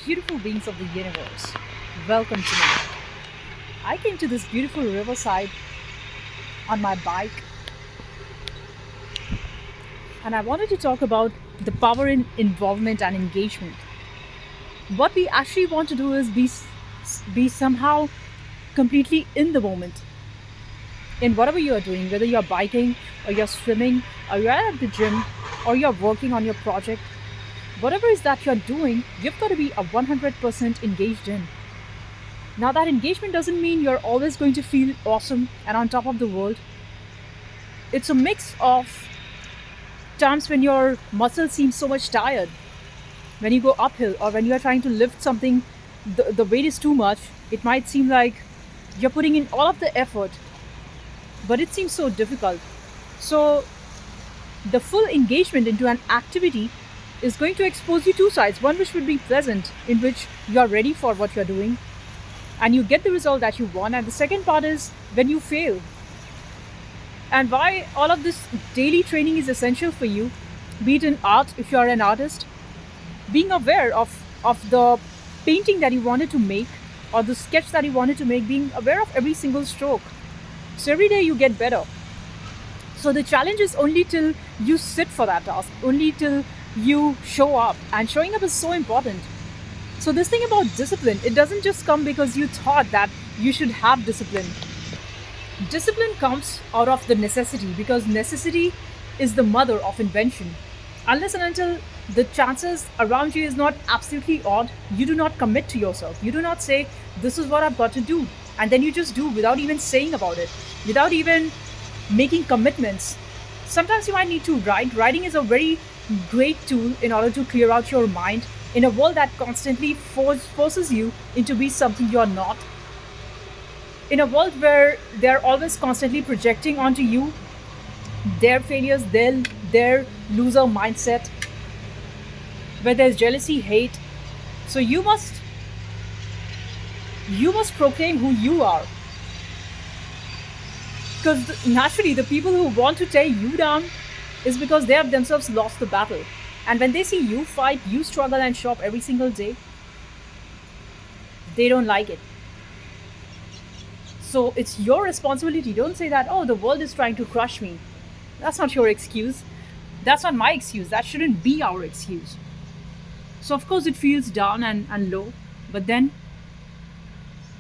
beautiful beings of the universe. Welcome to me. I came to this beautiful riverside on my bike and I wanted to talk about the power in involvement and engagement. What we actually want to do is be somehow completely in the moment in whatever you are doing, whether you're biking or you're swimming or you're at the gym or you're working on your project. Whatever is that you're doing, you've got to be a 100% engaged in. Now, that engagement doesn't mean you're always going to feel awesome and on top of the world. It's a mix of times when your muscles seem so much tired, when you go uphill, or when you're trying to lift something, the weight is too much. It might seem like you're putting in all of the effort, but it seems so difficult. So, the full engagement into an activity is going to expose you two sides, one which would be pleasant, in which you are ready for what you're doing and you get the result that you want, and the second part is when you fail. And why all of this daily training is essential for you, be it in art if you are an artist, being aware of the painting that you wanted to make or the sketch that you wanted to make, being aware of every single stroke. So every day you get better. So the challenge is only till you sit for that task, only till you show up. And showing up is so important. So this thing about discipline, it doesn't just come because you thought that you should have discipline. Discipline comes out of the necessity because necessity is the mother of invention. Unless and until the chances around you is not absolutely odd, you do not commit to yourself. You do not say, this is what I've got to do. And then you just do without even saying about it, without even making commitments. Sometimes you might need to write. Writing is a very great tool in order to clear out your mind in a world that constantly forces you into be something you're not. In a world where they're always constantly projecting onto you their failures, their loser mindset, where there's jealousy, hate. So you must proclaim who you are. Because naturally, the people who want to tear you down is because they have themselves lost the battle. And when they see you fight, you struggle and show up every single day, they don't like it. So it's your responsibility. Don't say that, oh, the world is trying to crush me. That's not your excuse. That's not my excuse. That shouldn't be our excuse. So, of course, it feels down and low. But then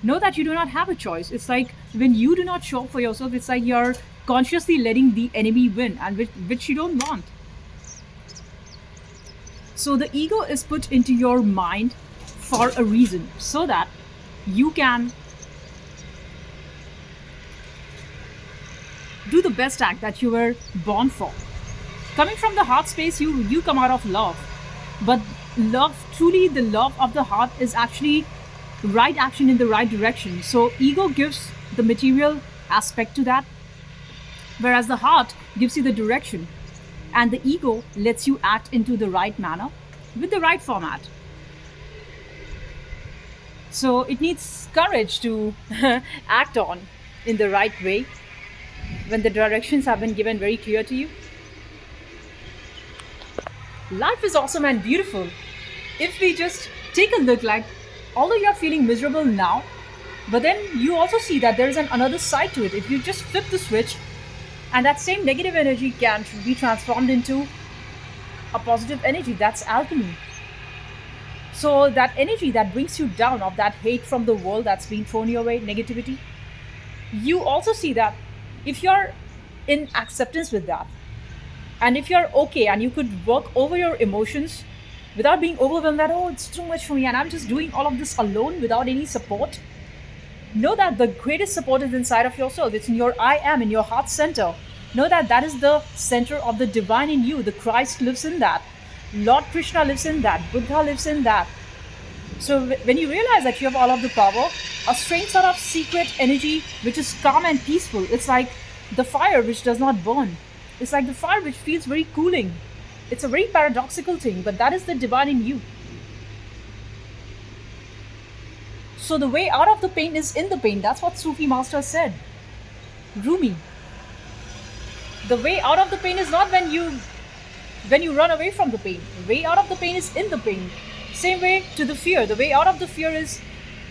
know that you do not have a choice. It's like when you do not show up for yourself, it's like you're consciously letting the enemy win, and which you don't want. So the ego is put into your mind for a reason, so that you can do the best act that you were born for. Coming from the heart space, you come out of love. But love, truly the love of the heart, is actually right action in the right direction. So ego gives the material aspect to that, whereas the heart gives you the direction. And the ego lets you act into the right manner with the right format. So it needs courage to act on in the right way when the directions have been given very clear to you. Life is awesome and beautiful if we just take a look, like, although you're feeling miserable now, but then you also see that there is another side to it. If you just flip the switch, and that same negative energy can be transformed into a positive energy, that's alchemy. So that energy that brings you down, of that hate from the world that's being thrown your way, negativity, you also see that if you're in acceptance with that, and if you're okay and you could work over your emotions without being overwhelmed that, oh, it's too much for me and I'm just doing all of this alone without any support, know that the greatest support is inside of yourself. It's in your I am, in your heart center. Know that that is the center of the divine in you. The Christ lives in that. Lord Krishna lives in that. Buddha lives in that. So when you realize that you have all of the power, a strange sort of secret energy which is calm and peaceful. It's like the fire which does not burn. It's like the fire which feels very cooling. It's a very paradoxical thing, but that is the divine in you. So the way out of the pain is in the pain. That's what Sufi master said. Rumi. The way out of the pain is not when you run away from the pain. The way out of the pain is in the pain. Same way to the fear. The way out of the fear is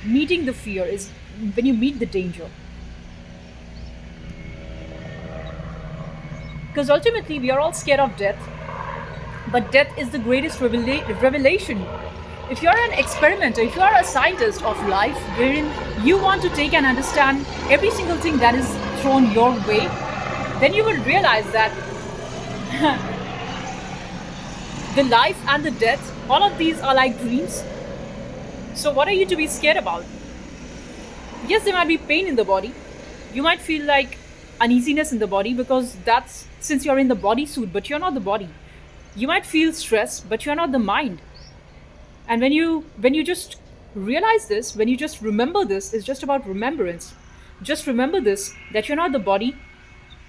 meeting the fear, is when you meet the danger. Because ultimately, we are all scared of death, but death is the greatest revelation. If you're an experimenter, if you are a scientist of life, wherein you want to take and understand every single thing that is thrown your way, then you will realize that the life and the death, all of these are like dreams. So, what are you to be scared about? Yes, there might be pain in the body. You might feel like uneasiness in the body because that's since you're in the body suit, but you're not the body. You might feel stress, but you're not the mind. And when you just realize this, when you just remember this, it's just about remembrance. Just remember this, that you're not the body,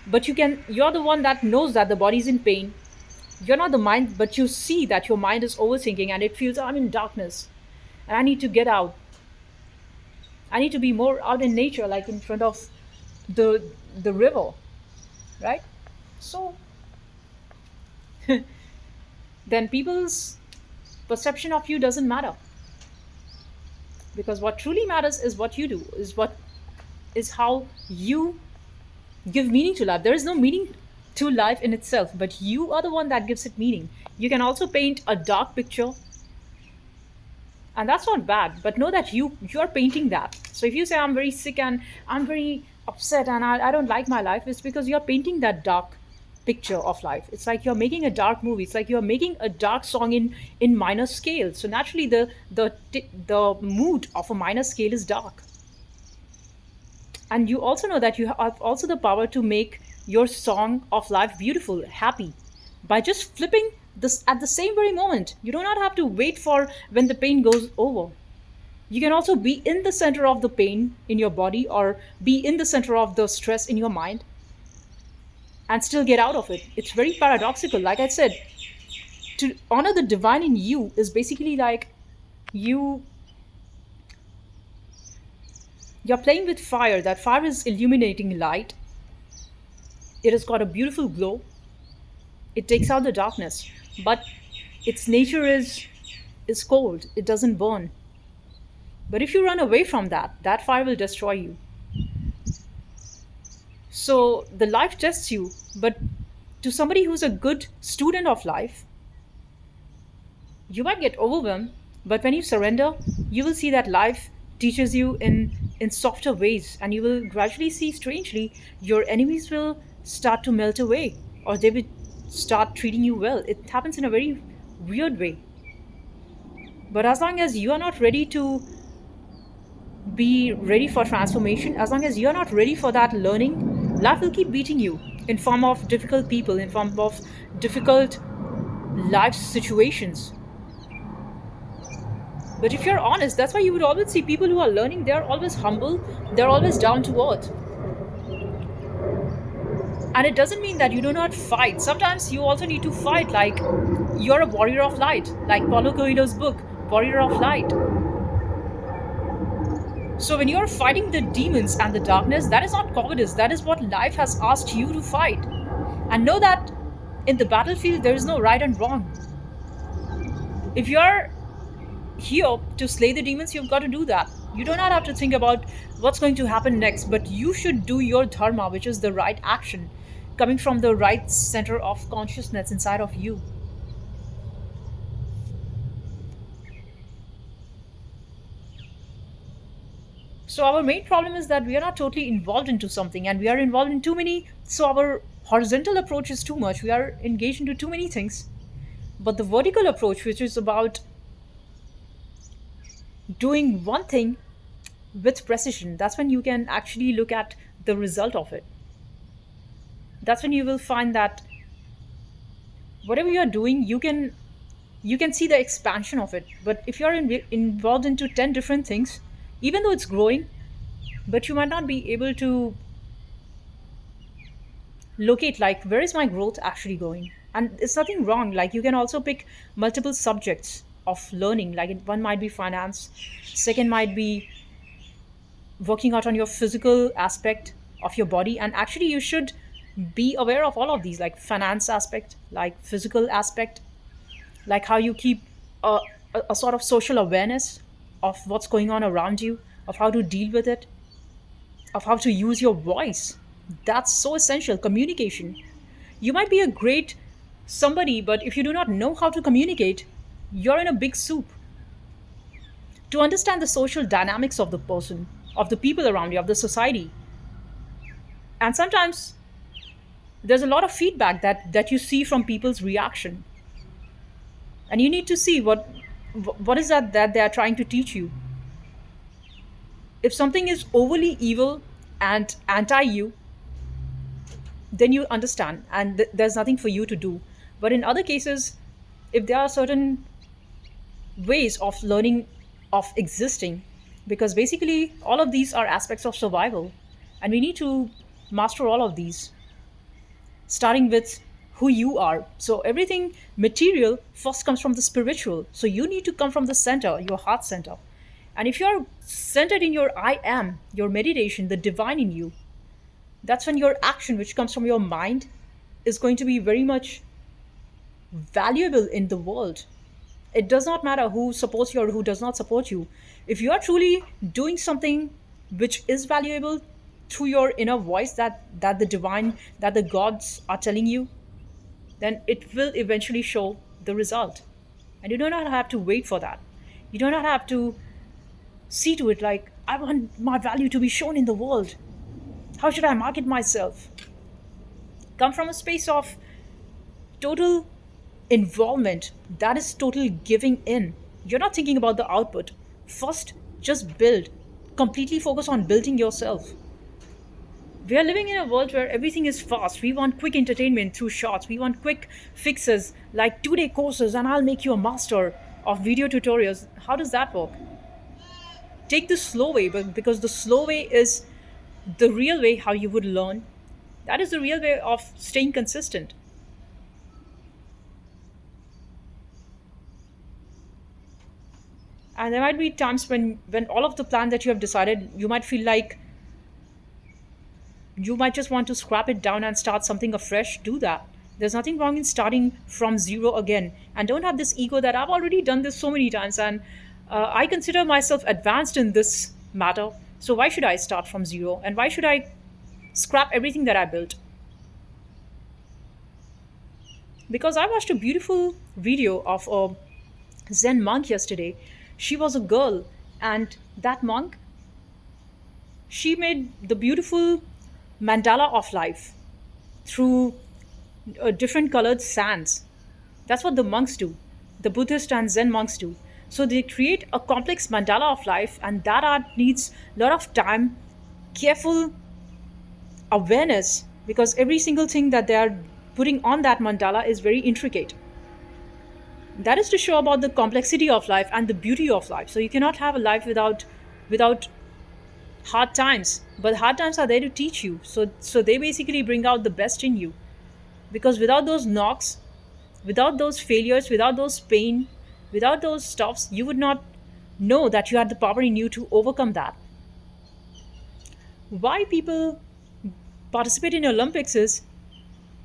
but you're the one that knows that the body's in pain. You're not the mind, but you see that your mind is overthinking and it feels, I'm in darkness and I need to get out. I need to be more out in nature, like in front of the the river, right? So then people's perception of you doesn't matter, because what truly matters is what you do, is how you give meaning to life. There is no meaning to life in itself, but you are the one that gives it meaning. You can also paint a dark picture, and that's not bad, but know that you're painting that. So if you say I'm very sick and I'm very upset and I don't like my life, it's because you're painting that dark picture of life. It's like you're making a dark movie. It's like you're making a dark song in minor scale. So naturally the mood of a minor scale is dark. And you also know that you have also the power to make your song of life beautiful, happy, by just flipping this at the same very moment. You do not have to wait for when the pain goes over. You can also be in the center of the pain in your body, or be in the center of the stress in your mind, and still get out of it. It's very paradoxical. Like I said, to honor the divine in you is basically like you you're playing with fire. That fire is illuminating light. It has got a beautiful glow. It takes out the darkness, but its nature is cold. It doesn't burn. But if you run away from that fire will destroy you. So the life tests you, but to somebody who's a good student of life, you might get overwhelmed, but when you surrender, you will see that life teaches you in softer ways, and you will gradually see, strangely, your enemies will start to melt away, or they will start treating you well. It happens in a very weird way. But as long as you are not ready to be ready for transformation, as long as you're not ready for that learning, life will keep beating you in form of difficult people, in form of difficult life situations. But if you're honest, that's why you would always see people who are learning, they're always humble, they're always down to earth. And it doesn't mean that you do not fight. Sometimes you also need to fight, like you're a warrior of light, like Paulo Coelho's book, Warrior of Light. So when you're fighting the demons and the darkness, that is not cowardice. That is what life has asked you to fight. And know that in the battlefield, there is no right and wrong. If you're here to slay the demons, you've got to do that. You do not have to think about what's going to happen next, but you should do your dharma, which is the right action, coming from the right center of consciousness inside of you. So our main problem is that we are not totally involved into something, and we are involved in too many. So our horizontal approach is too much. We are engaged into too many things. But the vertical approach, which is about doing one thing with precision, that's when you can actually look at the result of it. That's when you will find that whatever you're doing, you can see the expansion of it. But if you're involved into 10 different things, even though it's growing, but you might not be able to locate, like, where is my growth actually going. And it's nothing wrong, like you can also pick multiple subjects of learning, like one might be finance, second might be working out on your physical aspect of your body. And actually you should be aware of all of these, like finance aspect, like physical aspect, like how you keep a a sort of social awareness of what's going on around you, of how to deal with it, of how to use your voice. That's so essential. Communication. You might be a great somebody, but if you do not know how to communicate, you're in a big soup. To understand the social dynamics of the person, of the people around you, of the society. And sometimes there's a lot of feedback that you see from people's reaction, and you need to see what is that they are trying to teach you. If something is overly evil and anti you, then you understand, and there's nothing for you to do. But in other cases, if there are certain ways of learning, of existing, because basically all of these are aspects of survival, and we need to master all of these, starting with who you are. So everything material first comes from the spiritual. So you need to come from the center, your heart center. And if you're centered in your I am, your meditation, the divine in you, that's when your action, which comes from your mind, is going to be very much valuable in the world. It does not matter who supports you or who does not support you. If you are truly doing something which is valuable through your inner voice, that the divine, that the gods are telling you, then it will eventually show the result. And you do not have to wait for that. You do not have to see to it like, I want my value to be shown in the world. How should I market myself? Come from a space of total involvement. That is total giving in. You're not thinking about the output. First, just build. Completely focus on building yourself. We are living in a world where everything is fast. We want quick entertainment through shorts. We want quick fixes like 2-day courses and I'll make you a master of video tutorials. How does that work? Take the slow way, but because the slow way is the real way how you would learn. That is the real way of staying consistent. And there might be times when all of the plan that you have decided, you might feel like you might just want to scrap it down and start something afresh. Do that. There's nothing wrong in starting from zero again. And don't have this ego that I've already done this so many times and I consider myself advanced in this matter. So why should I start from zero? And why should I scrap everything that I built? Because I watched a beautiful video of a Zen monk yesterday. She was a girl, and that monk, she made the beautiful mandala of life through different colored sands. That's what the monks do. The Buddhist and Zen monks do. So they create a complex mandala of life, and that art needs a lot of time, careful awareness, because every single thing that they are putting on that mandala is very intricate. That is to show about the complexity of life and the beauty of life. So you cannot have a life without hard times, but hard times are there to teach you. So they basically bring out the best in you, because without those knocks, without those failures, without those pain, without those stuffs, you would not know that you had the power in you to overcome that. Why people participate in Olympics is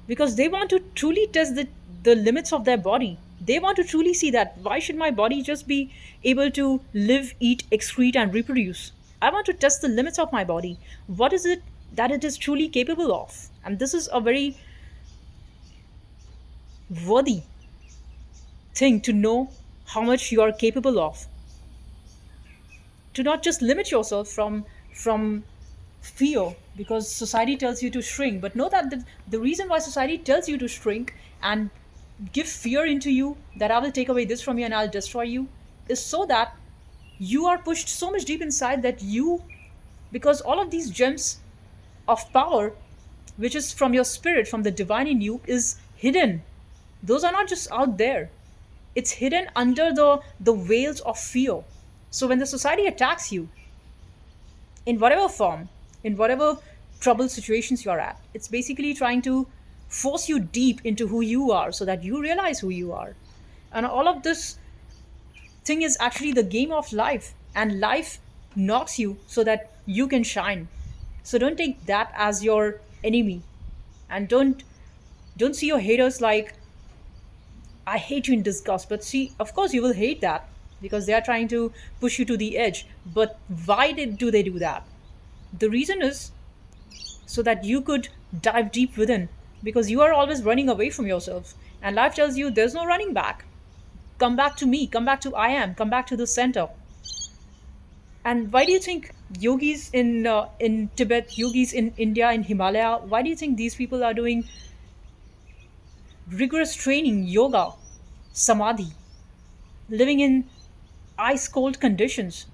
because they want to truly test the limits of their body. They want to truly see that why should my body just be able to live, eat, excrete, and reproduce? I want to test the limits of my body. What is it that it is truly capable of? And this is a very worthy thing to know how much you are capable of. To not just limit yourself from fear because society tells you to shrink, but know that the reason why society tells you to shrink and give fear into you, that I will take away this from you and I'll destroy you, is so that you are pushed so much deep inside that you, because all of these gems of power, which is from your spirit, from the divine in you, is hidden. Those are not just out there. It's hidden under the veils of fear. So when the society attacks you, in whatever form, in whatever troubled situations you're at, it's basically trying to force you deep into who you are so that you realize who you are. And all of this thing is actually the game of life, and life knocks you so that you can shine. So don't take that as your enemy, and don't see your haters like, I hate you in disgust. But see, of course you will hate that, because they are trying to push you to the edge. But why do they do that? The reason is so that you could dive deep within, because you are always running away from yourself. And life tells you there's no running back. Come back to me, come back to I am, come back to the center. And why do you think yogis in Tibet, yogis in India, in Himalaya, why do you think these people are doing rigorous training, yoga, samadhi, living in ice cold conditions?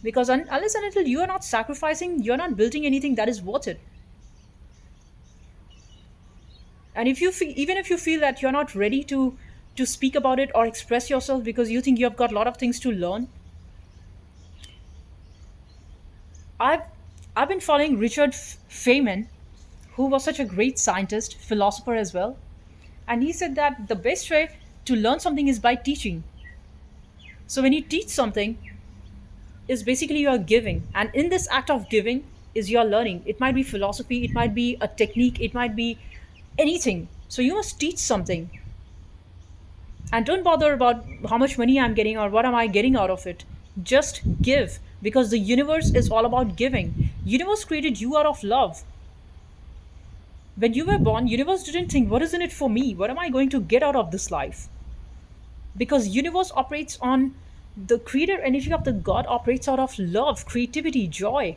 Because unless and until you are not sacrificing, you're not building anything that is worth it. And if you feel, even if you feel that you're not ready to speak about it or express yourself because you think you have got a lot of things to learn, I've I've been following Richard Feynman, who was such a great scientist, philosopher as well, and he said that the best way to learn something is by teaching. So when you teach something, is basically you are giving, and in this act of giving is your learning. It might be philosophy, it might be a technique, it might be anything. So you must teach something, and don't bother about how much money I'm getting or what am I getting out of it. Just give, because the universe is all about giving. Universe created you out of love. When you were born, universe didn't think what is in it for me, what am I going to get out of this life, because universe operates on the creator energy of the god operates out of love, creativity, joy.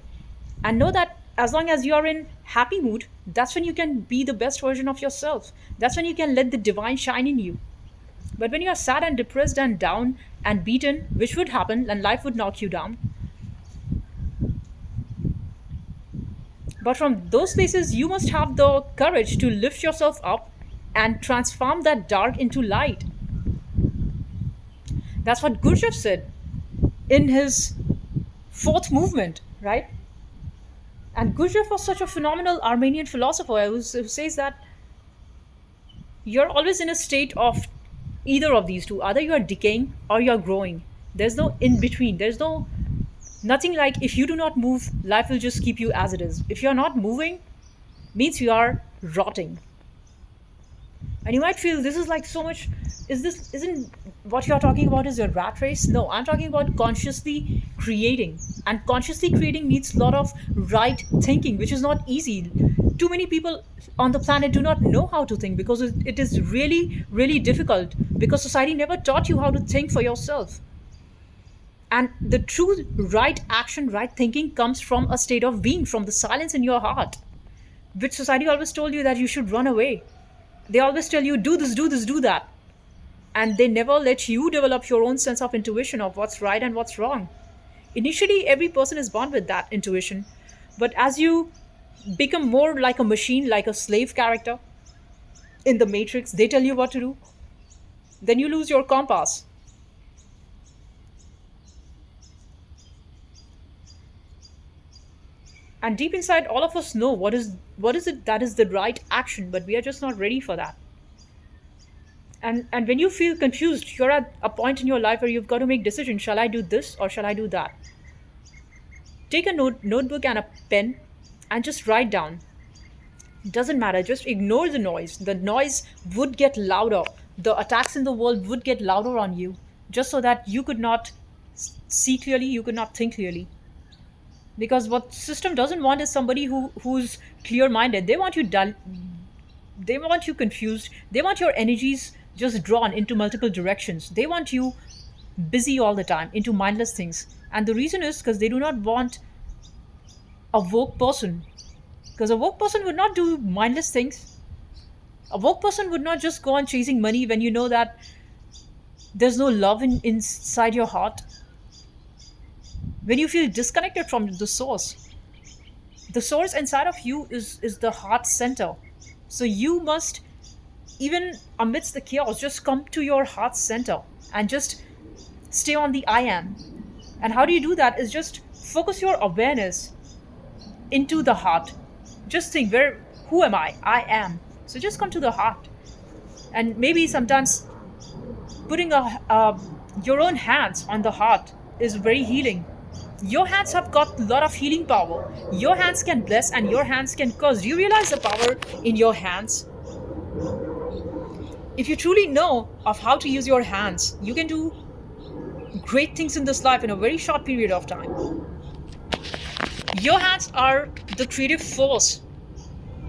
And know that as long as you are in happy mood, that's when you can be the best version of yourself. That's when you can let the divine shine in you. But when you are sad and depressed and down and beaten, which would happen, and life would knock you down, but from those places you must have the courage to lift yourself up and transform that dark into light. That's what Gurdjieff said in his fourth movement, right? And Gurdjieff was such a phenomenal Armenian philosopher who says that you're always in a state of either of these two. Either you are decaying or you're growing. There's no in between. There's no nothing like if you do not move, life will just keep you as it is. If you're not moving, means you are rotting. And you might feel this is like so much. Isn't what you're talking about is a rat race? No, I'm talking about consciously creating. And consciously creating needs a lot of right thinking, which is not easy. Too many people on the planet do not know how to think because it is really, really difficult, because society never taught you how to think for yourself. And the true right action, right thinking comes from a state of being, from the silence in your heart, which society always told you that you should run away. They always tell you, do this, do this, do that. And they never let you develop your own sense of intuition of what's right and what's wrong. Initially, every person is born with that intuition. But as you become more like a machine, like a slave character in the Matrix, they tell you what to do, then you lose your compass. And deep inside, all of us know what is it that is the right action, but we are just not ready for that. And when you feel confused, you're at a point in your life where you've got to make decisions. Shall I do this or shall I do that? Take a notebook and a pen and just write down. Doesn't matter, just ignore the noise. The noise would get louder. The attacks in the world would get louder on you, just so that you could not see clearly, you could not think clearly. Because what system doesn't want is somebody who's clear minded. They want you dull, they want you confused, they want your energies just drawn into multiple directions, they want you busy all the time into mindless things. And the reason is because they do not want a woke person, because a woke person would not do mindless things. A woke person would not just go on chasing money when you know that there's no love inside your heart. When you feel disconnected from the source inside of you is the heart center. So you must, even amidst the chaos, just come to your heart center and just stay on the I am. And how do you do that? Is just focus your awareness into the heart. Just think, who am I am. So just come to the heart. And maybe sometimes putting your own hands on the heart is very healing. Your hands have got a lot of healing power. Your hands can bless and your hands can curse. Do you realize the power in your hands? If you truly know of how to use your hands, you can do great things in this life in a very short period of time. Your hands are the creative force.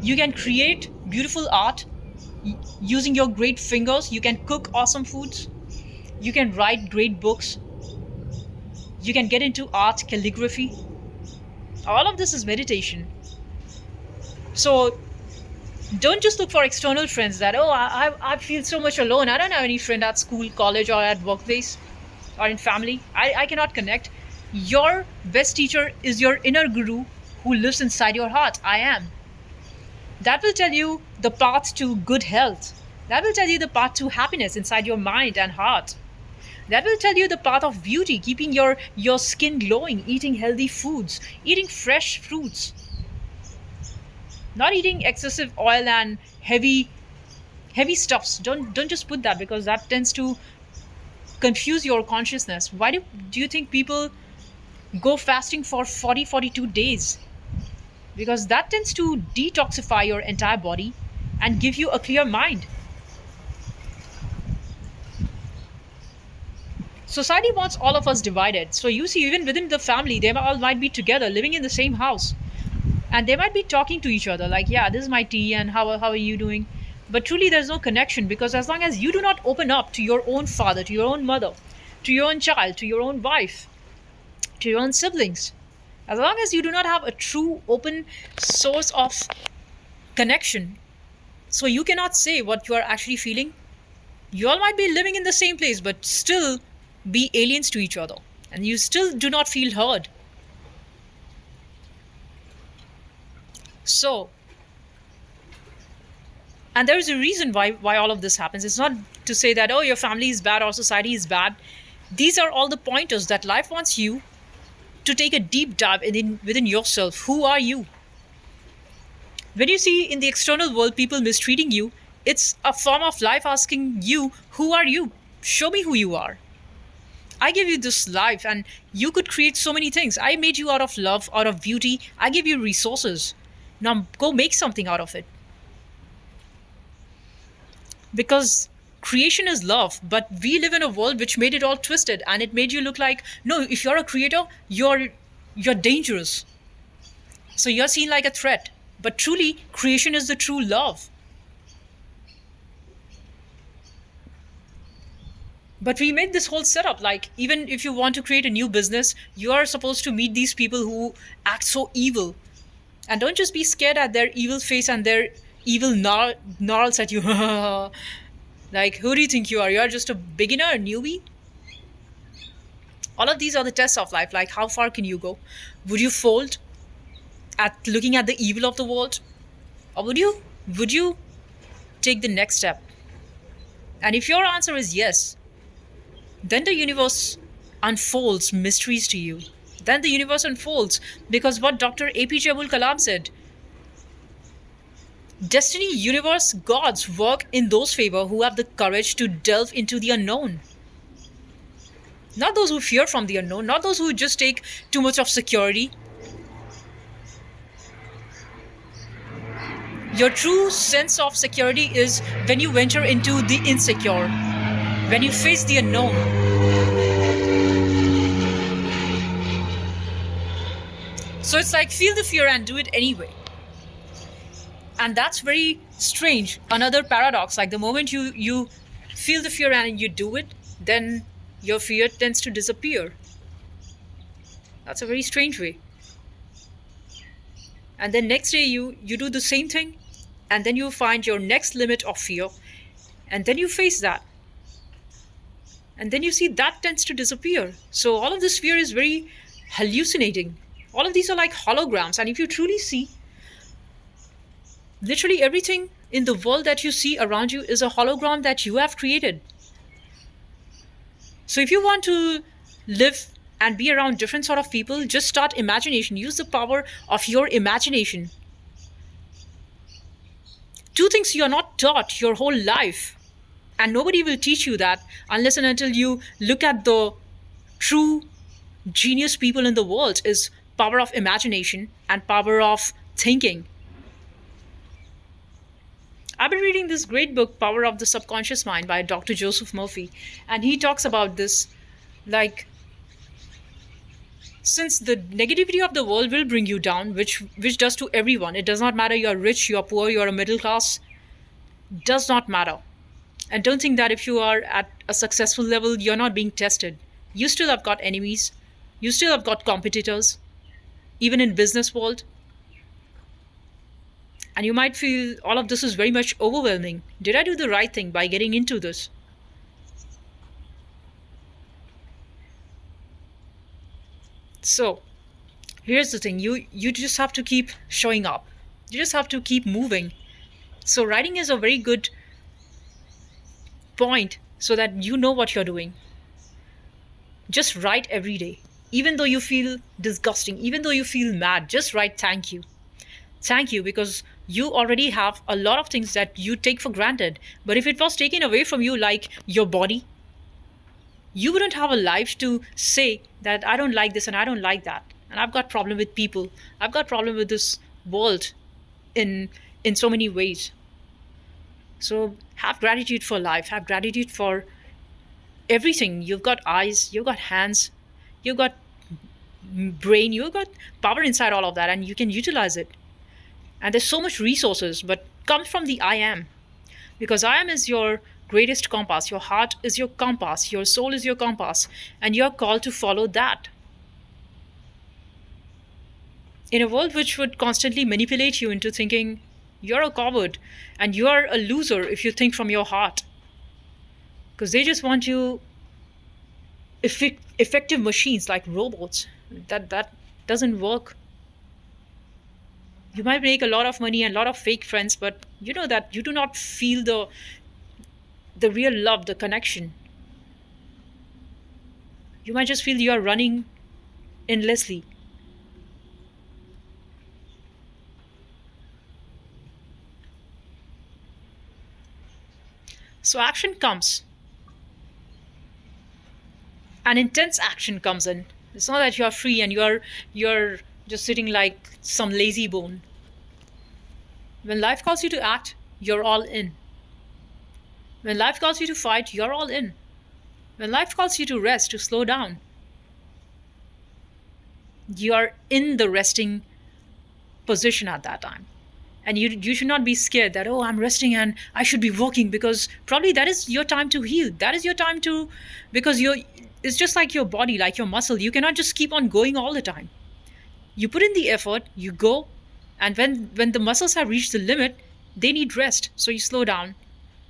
You can create beautiful art using your great fingers. You can cook awesome foods. You can write great books. You can get into art, calligraphy. All of this is meditation. So don't just look for external friends that, oh, I feel so much alone. I don't have any friend at school, college, or at workplace or in family. I cannot connect. Your best teacher is your inner guru who lives inside your heart. I am. That will tell you the path to good health. That will tell you the path to happiness inside your mind and heart. That will tell you the path of beauty, keeping your skin glowing, eating healthy foods, eating fresh fruits, not eating excessive oil and heavy stuffs. Don't just put that, because that tends to confuse your consciousness. Why do you think people go fasting for 42 days? Because that tends to detoxify your entire body and give you a clear mind. Society wants all of us divided. So you see, even within the family, they all might be together, living in the same house, and they might be talking to each other like, yeah, this is my tea, and how are you doing? But truly, there's no connection, because as long as you do not open up to your own father, to your own mother, to your own child, to your own wife, to your own siblings, as long as you do not have a true open source of connection, so you cannot say what you are actually feeling. You all might be living in the same place, but still be aliens to each other, and you still do not feel heard. So, and there is a reason why all of this happens. It's not to say that, oh, your family is bad or society is bad. These are all the pointers that life wants you to take a deep dive within yourself. Who are you? When you see in the external world people mistreating you, it's a form of life asking you, who are you? Show me who you are. I gave you this life, and you could create so many things. I made you out of love, out of beauty. I gave you resources. Now go make something out of it. Because creation is love, but we live in a world which made it all twisted, and it made you look like, no, if you're a creator, you're dangerous. So you're seen like a threat. But truly, creation is the true love. But we made this whole setup like, even if you want to create a new business, you are supposed to meet these people who act so evil. And don't just be scared at their evil face and their evil gnarls at you. Like, who do you think you are? You're just a beginner, a newbie? All of these are the tests of life. Like, how far can you go? Would you fold at looking at the evil of the world? Or would you take the next step? And if your answer is yes, then the universe unfolds mysteries to you. Then the universe unfolds, because what Dr. APJ Abdul Kalam said, destiny, universe, gods work in those favor who have the courage to delve into the unknown. Not those who fear from the unknown, not those who just take too much of security. Your true sense of security is when you venture into the insecure, when you face the unknown. So it's like, feel the fear and do it anyway. And that's very strange. Another paradox, like the moment you feel the fear and you do it, then your fear tends to disappear. That's a very strange way. And then next day you do the same thing, and then you find your next limit of fear, and then you face that, and then you see that tends to disappear. So all of this fear is very hallucinating. All of these are like holograms, and if you truly see, literally everything in the world that you see around you is a hologram that you have created. So if you want to live and be around different sort of people, just start imagination. Use the power of your imagination. Two things you are not taught your whole life, and nobody will teach you that unless and until you look at the true genius people in the world, is power of imagination and power of thinking. I've been reading this great book, Power of the Subconscious Mind, by Dr. Joseph Murphy, and he talks about this Like, since the negativity of the world will bring you down, which does to everyone. It does not matter you're rich, you're poor, you're a middle class, does not matter. And don't think that if you are at a successful level, you're not being tested. You still have got enemies. You still have got competitors, even in business world. And you might feel all of this is very much overwhelming. Did I do the right thing by getting into this? So, here's the thing. You just have to keep showing up. You just have to keep moving. So writing is a very good point so that you know what you're doing. Just write every day. Even though you feel disgusting, even though you feel mad, just write thank you. Thank you, because you already have a lot of things that you take for granted. But if it was taken away from you, like your body, you wouldn't have a life to say that I don't like this and I don't like that. And I've got problem with people. I've got problem with this world in so many ways. So have gratitude for life. Have gratitude for everything. You've got eyes, you've got hands, you've got brain, you've got power inside all of that, and you can utilize it. And there's so much resources, but comes from the I am. Because I am is your greatest compass. Your heart is your compass. Your soul is your compass. And you're called to follow that. In a world which would constantly manipulate you into thinking you're a coward and you're a loser if you think from your heart. Because they just want you effective machines like robots. That doesn't work. You might make a lot of money and a lot of fake friends, but you know that you do not feel the real love, the connection. You might just feel you are running endlessly. So action comes. An intense action comes in. It's not that you're free and you're just sitting like some lazy bone. When life calls you to act, you're all in. When life calls you to fight, you're all in. When life calls you to rest, to slow down, you're in the resting position at that time. And you should not be scared that, oh, I'm resting and I should be working, because probably that is your time to heal. That is your time to, because it's just like your body, like your muscle. You cannot just keep on going all the time. You put in the effort, you go, and when the muscles have reached the limit, they need rest. So you slow down,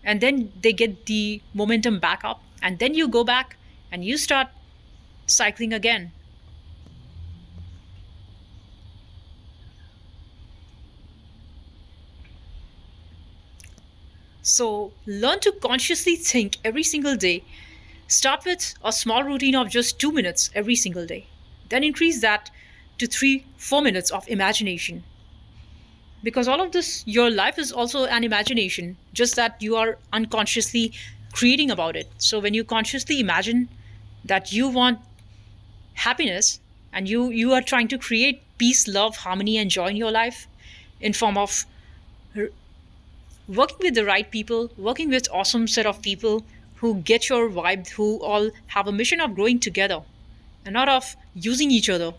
and then they get the momentum back up, and then you go back and you start cycling again. So learn to consciously think every single day. Start with a small routine of just 2 minutes every single day. Then increase that to 3, 4 minutes of imagination. Because all of this, your life is also an imagination, just that you are unconsciously creating about it. So when you consciously imagine that you want happiness, and you are trying to create peace, love, harmony, and joy in your life in form of working with the right people, working with awesome set of people who get your vibe, who all have a mission of growing together and not of using each other.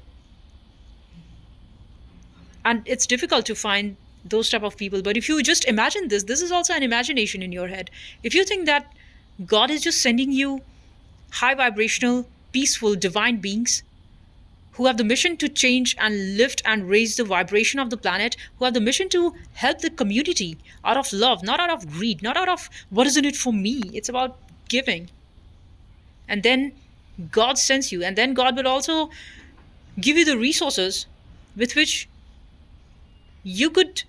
And it's difficult to find those type of people. But if you just imagine this is also an imagination in your head. If you think that God is just sending you high vibrational, peaceful, divine beings who have the mission to change and lift and raise the vibration of the planet, who have the mission to help the community out of love, not out of greed, not out of what is in it for me. It's about giving. And then God sends you, and then God will also give you the resources with which you could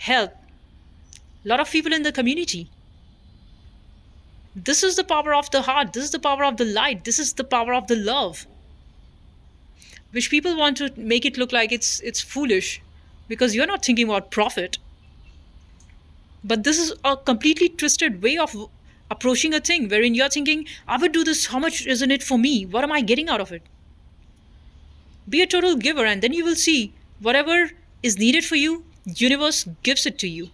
help a lot of people in the community. This is the power of the heart. This is the power of the light. This is the power of the love, which people want to make it look like it's foolish because you're not thinking about profit. But this is a completely twisted way of approaching a thing wherein you're thinking, I would do this, how much is in it for me? What am I getting out of it? Be a total giver, and then you will see whatever is needed for you, universe gives it to you.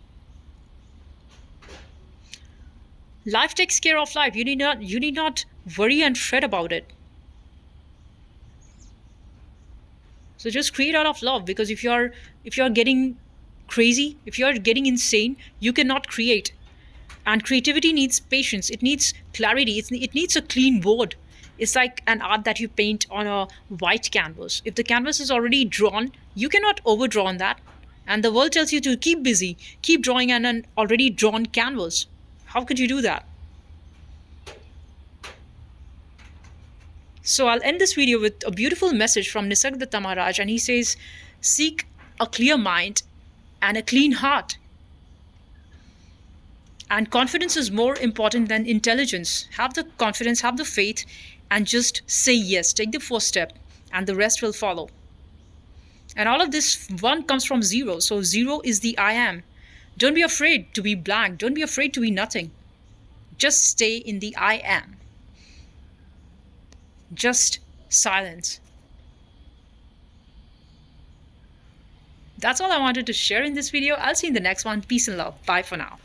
Life takes care of life. You need not worry and fret about it. So just create out of love, because if you're getting crazy, if you're getting insane, you cannot create. And creativity needs patience, it needs clarity, it needs a clean board. It's like an art that you paint on a white canvas. If the canvas is already drawn, you cannot overdraw on that. And the world tells you to keep busy, keep drawing on an already drawn canvas. How could you do that? So I'll end this video with a beautiful message from Nisargadatta Maharaj, and he says, seek a clear mind and a clean heart. And confidence is more important than intelligence. Have the confidence, have the faith, and just say yes. Take the first step, and the rest will follow. And all of this one comes from zero. So zero is the I am. Don't be afraid to be blank. Don't be afraid to be nothing. Just stay in the I am. Just silence. That's all I wanted to share in this video. I'll see you in the next one. Peace and love. Bye for now.